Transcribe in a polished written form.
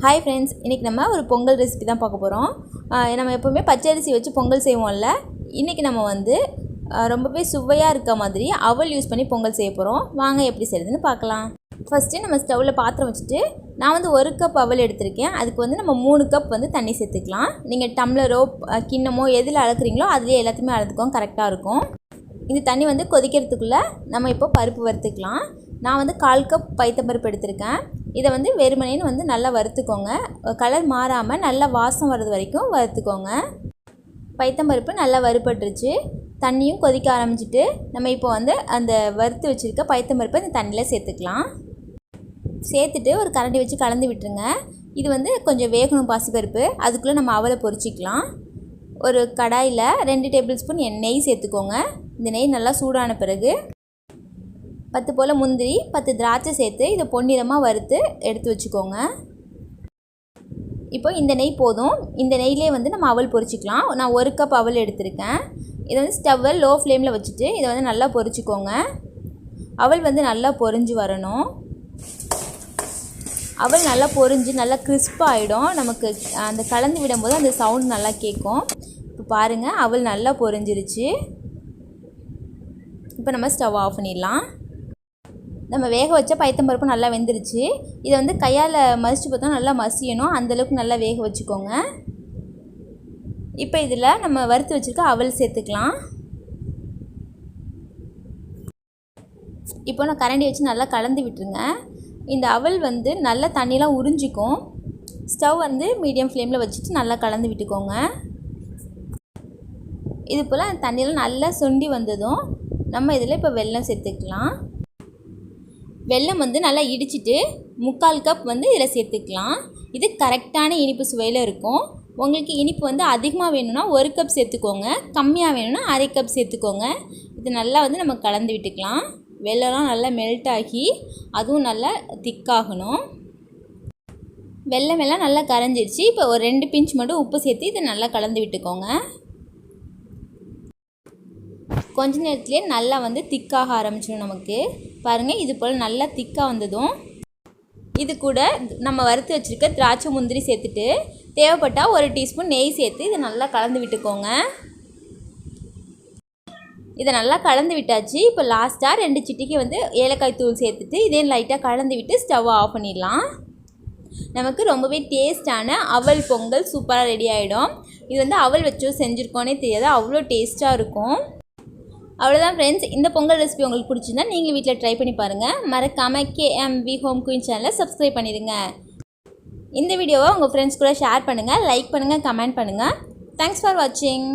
Hi friends, இன்றைக்கி நம்ம ஒரு பொங்கல் ரெசிபி தான் பார்க்க போகிறோம். நம்ம எப்போவுமே பச்சரிசி வச்சு பொங்கல் செய்வோம்ல. இன்றைக்கி நம்ம வந்து ரொம்பவே சுவையாக இருக்க மாதிரி அவல் யூஸ் பண்ணி பொங்கல் செய்ய போகிறோம். வாங்க எப்படி செய்கிறதுன்னு பார்க்கலாம். ஃபஸ்ட்டு நம்ம ஸ்டவ்வில் பாத்திரம் வச்சுட்டு நான் வந்து 1 கப் அவல் எடுத்திருக்கேன். அதுக்கு வந்து நம்ம 3 கப் வந்து தண்ணி சேர்த்துக்கலாம். நீங்கள் டம்ளரோ கிண்ணமோ எதில் அளக்குறீங்களோ அதுலேயே எல்லாத்தையுமே அளந்துக்கோங்க, கரெக்டாக இருக்கும். இந்த தண்ணி வந்து கொதிக்கிறதுக்குள்ளே நம்ம இப்போ பருப்பு வறுத்துக்கலாம். நான் வந்து 1/4 கப் பைத்தம்பருப்பு எடுத்திருக்கேன். இதை வந்து வெறுமனேன்னு வந்து நல்லா வறுத்துக்கோங்க. கலர் மாறாமல் நல்லா வாசம் வர்றது வரைக்கும் வறுத்துக்கோங்க. பைத்தம்பருப்பு நல்லா வறுபட்டுருச்சு. தண்ணியும் கொதிக்க ஆரம்பிச்சிட்டு நம்ம இப்போ வந்து அந்த வறுத்து வச்சுருக்க பைத்தம்பருப்பை இந்த தண்ணியில் சேர்த்துக்கலாம். சேர்த்துட்டு ஒரு கரண்டி வச்சு கலந்து விட்டுருங்க. இது வந்து கொஞ்சம் வேகணும் பாசிப்பருப்பு. அதுக்குள்ளே நம்ம அவலை பொரிச்சிக்கலாம். ஒரு கடாயில் 2 டேபிள் ஸ்பூன் நெய் சேர்த்துக்கோங்க. இந்த நெய் நல்லா சூடான பிறகு 10 போல் முந்திரி 10 திராட்சை சேர்த்து இதை பொன்னிறமாக வறுத்து எடுத்து வச்சுக்கோங்க. இப்போ இந்த நெய் போதும். இந்த நெய்லேயே வந்து நம்ம அவல் பொரிச்சிக்கலாம். நான் 1 கப் அவல் எடுத்திருக்கேன். இதை வந்து ஸ்டவ்வை லோ ஃப்ளேமில் வச்சுட்டு இதை வந்து நல்லா பொரிச்சிக்கோங்க. அவல் வந்து நல்லா பொரிஞ்சு வரணும். அவல் நல்லா பொரிஞ்சு நல்லா கிறிஸ்பாக ஆகிடும். நமக்கு அந்த கலந்து விடும்போது அந்த சவுண்ட் நல்லா கேட்கும். இப்போ பாருங்கள், அவல் நல்லா பொரிஞ்சிருச்சு. இப்போ நம்ம ஸ்டவ் ஆஃப் பண்ணிடலாம். நம்ம வேக வச்ச பைத்தம்பருப்பு நல்லா வெந்துருச்சு. இதை வந்து கையால் மசிச்சு பார்த்தா நல்லா மசியணும். அந்தளவுக்கு நல்லா வேக வச்சுக்கோங்க. இப்போ இதில் நம்ம வறுத்து வச்சுருக்க அவல் சேர்த்துக்கலாம். இப்போ நான் கரண்டி வச்சு நல்லா கலந்து விட்டுருங்க. இந்த அவல் வந்து நல்லா தண்ணியெலாம் உறிஞ்சிக்கும். ஸ்டவ் வந்து மீடியம் ஃப்ளேமில் வச்சுட்டு நல்லா கலந்து விட்டுக்கோங்க. இது போல் தண்ணியெலாம் நல்லா சுண்டி வந்ததும் நம்ம இதில் இப்போ வெல்லம் சேர்த்துக்கலாம். வெல்லம் வந்து நல்லா இடிச்சிட்டு 3/4 கப் வந்து இதில் சேர்த்துக்கலாம். இது கரெக்டான இனிப்பு சுவையில் இருக்கும். உங்களுக்கு இனிப்பு வந்து அதிகமாக வேணும்னா 1 கப் சேர்த்துக்கோங்க, கம்மியாக வேணும்னா 1/2 கப் சேர்த்துக்கோங்க. இது நல்லா வந்து நம்ம கலந்து விட்டுக்கலாம். வெல்லம்லாம் நல்லா மெல்ட் ஆகி அதுவும் நல்லா திக்காகணும். வெல்லம் எல்லாம் நல்லா கரைஞ்சிருச்சு. இப்போ ஒரு 2 பிஞ்ச் மட்டும் உப்பு சேர்த்து இதை நல்லா கலந்து விட்டுக்கோங்க. கொஞ்ச நேரத்துலேயே நல்லா வந்து திக்காக ஆரம்பிச்சிடும். நமக்கு பாருங்கள், இது போல் நல்லா திக்காக வந்ததும் இது கூட நம்ம வறுத்து வச்சுருக்க திராட்சை முந்திரி சேர்த்துட்டு தேவைப்பட்டால் 1 டீஸ்பூன் நெய் சேர்த்து இதை நல்லா கலந்து விட்டுக்கோங்க. இதை நல்லா கலந்து விட்டாச்சு. இப்போ லாஸ்ட்டாக 2 சிட்டிக்கு வந்து ஏலக்காய் தூள் சேர்த்துட்டு இதே லைட்டாக கலந்து விட்டு ஸ்டவ்வை ஆஃப் பண்ணிடலாம். நமக்கு ரொம்பவே டேஸ்டான அவல் பொங்கல் சூப்பராக ரெடி ஆகிடும். இது வந்து அவல் வச்சோ செஞ்சுருக்கோன்னே தெரியாது, அவ்வளோ டேஸ்ட்டாக இருக்கும். அவ்வளோதான் ஃப்ரெண்ட்ஸ், இந்த பொங்கல் ரெசிபி உங்களுக்கு பிடிச்சிருந்தா நீங்கள் வீட்டில் ட்ரை பண்ணி பாருங்கள். மறக்காமல் KMV ஹோம் குயின் சேனலை சப்ஸ்கிரைப் பண்ணிடுங்க. இந்த வீடியோவை உங்கள் ஃப்ரெண்ட்ஸ் கூட ஷேர் பண்ணுங்கள், லைக் பண்ணுங்கள், கமெண்ட் பண்ணுங்கள். தேங்க்ஸ் ஃபார் வாட்சிங்.